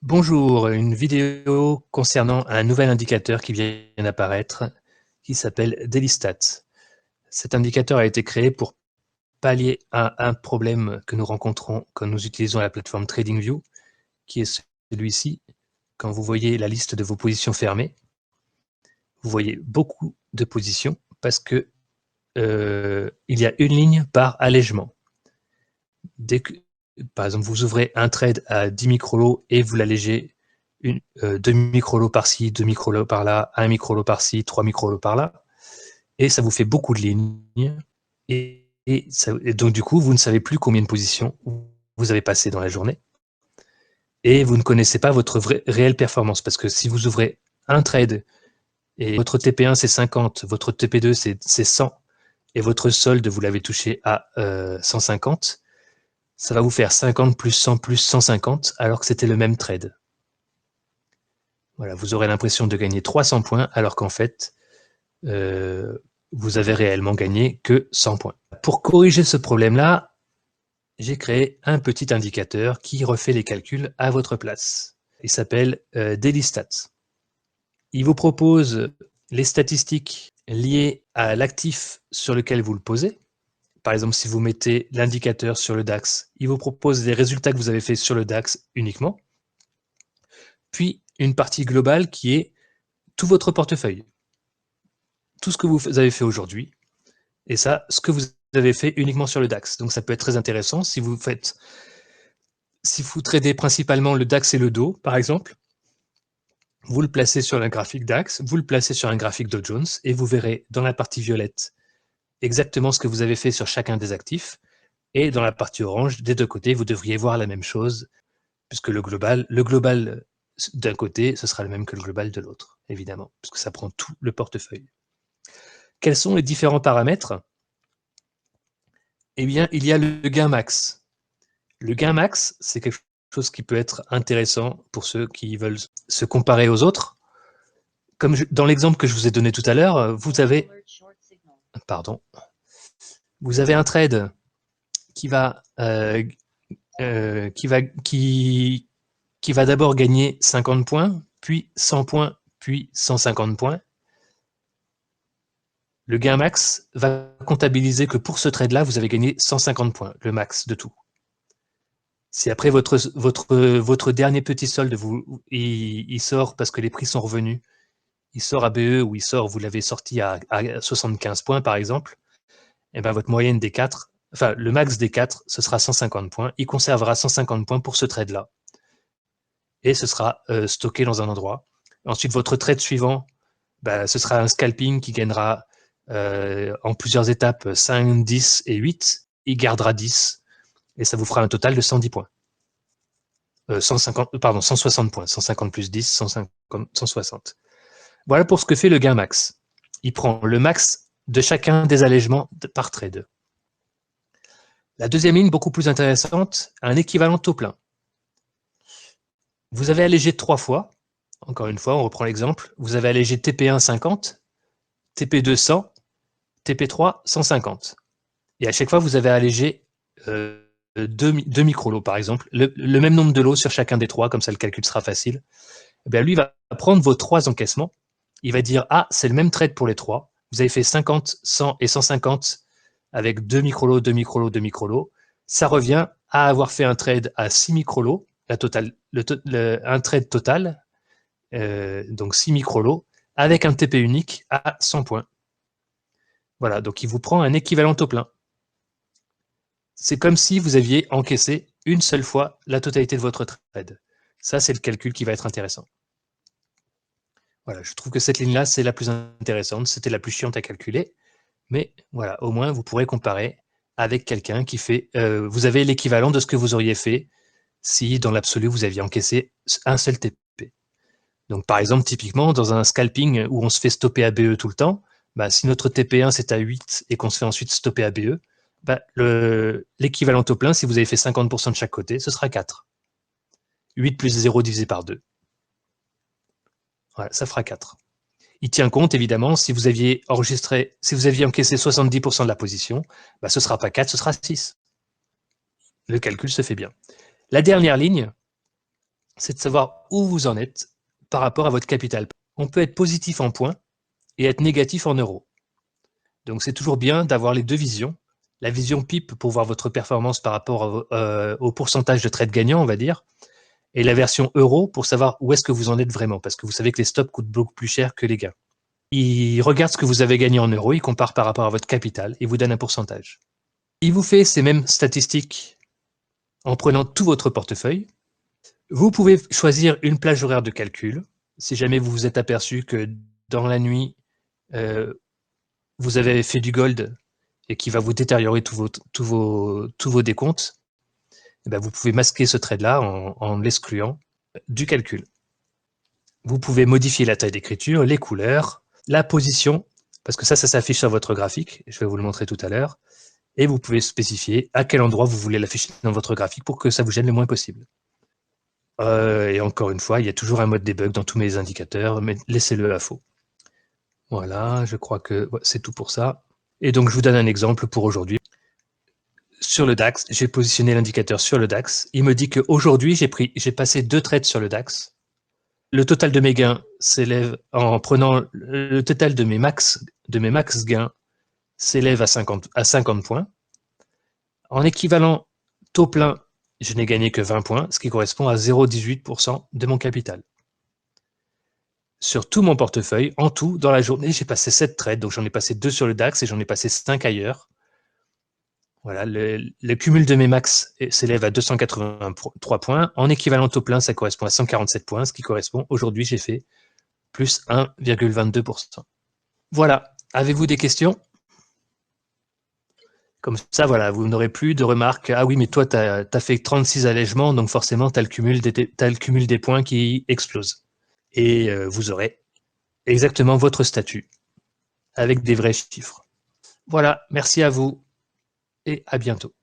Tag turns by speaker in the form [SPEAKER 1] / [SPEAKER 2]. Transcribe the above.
[SPEAKER 1] Bonjour, une vidéo concernant un nouvel indicateur qui vient d'apparaître, qui s'appelle DailyStats. Cet indicateur a été créé pour pallier à un problème que nous rencontrons quand nous utilisons la plateforme TradingView, qui est celui-ci. Quand vous voyez la liste de vos positions fermées, vous voyez beaucoup de positions parce que il y a une ligne par allègement. Dès que, par exemple, vous ouvrez un trade à 10 microlots et vous l'allégez 2 microlots par-ci, 2 microlots par-là, 1 microlot par-ci, 3 microlots par-là, et ça vous fait beaucoup de lignes, et donc du coup, vous ne savez plus combien de positions vous avez passé dans la journée, et vous ne connaissez pas votre réelle performance, parce que si vous ouvrez un trade, et votre TP1 c'est 50, votre TP2 c'est 100, et votre solde, vous l'avez touché à 150, ça va vous faire 50 plus 100 plus 150, alors que c'était le même trade. Voilà, vous aurez l'impression de gagner 300 points, alors qu'en fait, vous avez réellement gagné que 100 points. Pour corriger ce problème-là, j'ai créé un petit indicateur qui refait les calculs à votre place. Il s'appelle DailyStats. Il vous propose les statistiques liées à l'actif sur lequel vous le posez. Par exemple, si vous mettez l'indicateur sur le DAX, il vous propose les résultats que vous avez fait sur le DAX uniquement. Puis, une partie globale qui est tout votre portefeuille. Tout ce que vous avez fait aujourd'hui, et ça, ce que vous avez fait uniquement sur le DAX. Donc ça peut être très intéressant si vous tradez principalement le DAX et le Dow, par exemple, vous le placez sur un graphique DAX, vous le placez sur un graphique Dow Jones, et vous verrez dans la partie violette exactement ce que vous avez fait sur chacun des actifs, et dans la partie orange, des deux côtés, vous devriez voir la même chose, puisque le global d'un côté, ce sera le même que le global de l'autre, évidemment, puisque ça prend tout le portefeuille. Quels sont les différents paramètres? Eh bien, il y a le gain max. Le gain max, c'est quelque chose qui peut être intéressant pour ceux qui veulent se comparer aux autres. Comme dans l'exemple que je vous ai donné tout à l'heure, vous avez un trade qui va d'abord gagner 50 points, puis 100 points, puis 150 points. Le gain max va comptabiliser que pour ce trade-là, vous avez gagné 150 points, le max de tout. Si après votre dernier petit solde, il sort parce que les prix sont revenus, il sort à BE ou vous l'avez sorti à 75 points par exemple, et ben votre moyenne des 4, enfin le max des 4, ce sera 150 points. Il conservera 150 points pour ce trade-là. Et ce sera stocké dans un endroit. Ensuite, votre trade suivant, ce sera un scalping qui gagnera en plusieurs étapes 5, 10 et 8. Il gardera 10 et ça vous fera un total de 110 points. 160 points. 150 plus 10, 150, 160. Voilà pour ce que fait le gain max. Il prend le max de chacun des allègements par trade. La deuxième ligne, beaucoup plus intéressante, un équivalent taux plein. Vous avez allégé 3 fois. Encore une fois, on reprend l'exemple. Vous avez allégé TP1 50, TP2 100, TP3 150. Et à chaque fois, vous avez allégé 2 microlots, par exemple, le même nombre de lots sur chacun des trois, comme ça le calcul sera facile. Et bien, lui va prendre vos 3 encaissements. Il va dire, ah, c'est le même trade pour les 3. Vous avez fait 50, 100 et 150 avec 2 microlots, 2 microlots, 2 microlots. Ça revient à avoir fait un trade à 6 microlots, un trade total, donc 6 microlots, avec un TP unique à 100 points. Voilà, donc il vous prend un équivalent taux plein. C'est comme si vous aviez encaissé une seule fois la totalité de votre trade. Ça, c'est le calcul qui va être intéressant. Voilà, je trouve que cette ligne-là, c'est la plus intéressante. C'était la plus chiante à calculer. Mais voilà, au moins, vous pourrez comparer avec quelqu'un qui fait... vous avez l'équivalent de ce que vous auriez fait si, dans l'absolu, vous aviez encaissé un seul TP. Donc, par exemple, typiquement, dans un scalping où on se fait stopper à BE tout le temps, si notre TP1, c'est à 8 et qu'on se fait ensuite stopper à BE, l'équivalent taux plein, si vous avez fait 50% de chaque côté, ce sera 4. 8 plus 0 divisé par 2. Voilà, ça fera 4. Il tient compte, évidemment, si vous aviez encaissé 70% de la position, ce ne sera pas 4, ce sera 6. Le calcul se fait bien. La dernière ligne, c'est de savoir où vous en êtes par rapport à votre capital. On peut être positif en points et être négatif en euros. Donc c'est toujours bien d'avoir les deux visions. La vision PIP pour voir votre performance par rapport au pourcentage de trades gagnants, on va dire, et la version euro pour savoir où est-ce que vous en êtes vraiment, parce que vous savez que les stops coûtent beaucoup plus cher que les gains. Il regarde ce que vous avez gagné en euros, il compare par rapport à votre capital, il vous donne un pourcentage. Il vous fait ces mêmes statistiques en prenant tout votre portefeuille. Vous pouvez choisir une plage horaire de calcul. Si jamais vous vous êtes aperçu que dans la nuit, vous avez fait du gold et qui va vous détériorer tous vos décomptes, eh ben vous pouvez masquer ce trade-là en l'excluant du calcul. Vous pouvez modifier la taille d'écriture, les couleurs, la position, parce que ça s'affiche sur votre graphique. Je vais vous le montrer tout à l'heure. Et vous pouvez spécifier à quel endroit vous voulez l'afficher dans votre graphique pour que ça vous gêne le moins possible. Et encore une fois, il y a toujours un mode debug dans tous mes indicateurs, mais laissez-le à faux. Voilà, je crois que c'est tout pour ça. Et donc, je vous donne un exemple pour aujourd'hui. Sur le DAX, j'ai positionné l'indicateur sur le DAX. Il me dit qu'aujourd'hui, j'ai passé 2 trades sur le DAX. Le total de mes gains s'élève, en prenant le total de mes max gains, s'élève à 50 points. En équivalent taux plein, je n'ai gagné que 20 points, ce qui correspond à 0,18% de mon capital. Sur tout mon portefeuille, en tout, dans la journée, j'ai passé 7 trades, donc j'en ai passé 2 sur le DAX et j'en ai passé 5 ailleurs. Voilà, le cumul de mes max s'élève à 283 points. En équivalent taux plein, ça correspond à 147 points, ce qui correspond, aujourd'hui, j'ai fait plus 1,22%. Voilà, avez-vous des questions? Comme ça, voilà, vous n'aurez plus de remarques. Ah oui, mais toi, tu as fait 36 allègements, donc forcément, tu as le cumul des points qui explose. Et vous aurez exactement votre statut avec des vrais chiffres. Voilà, merci à vous et à bientôt.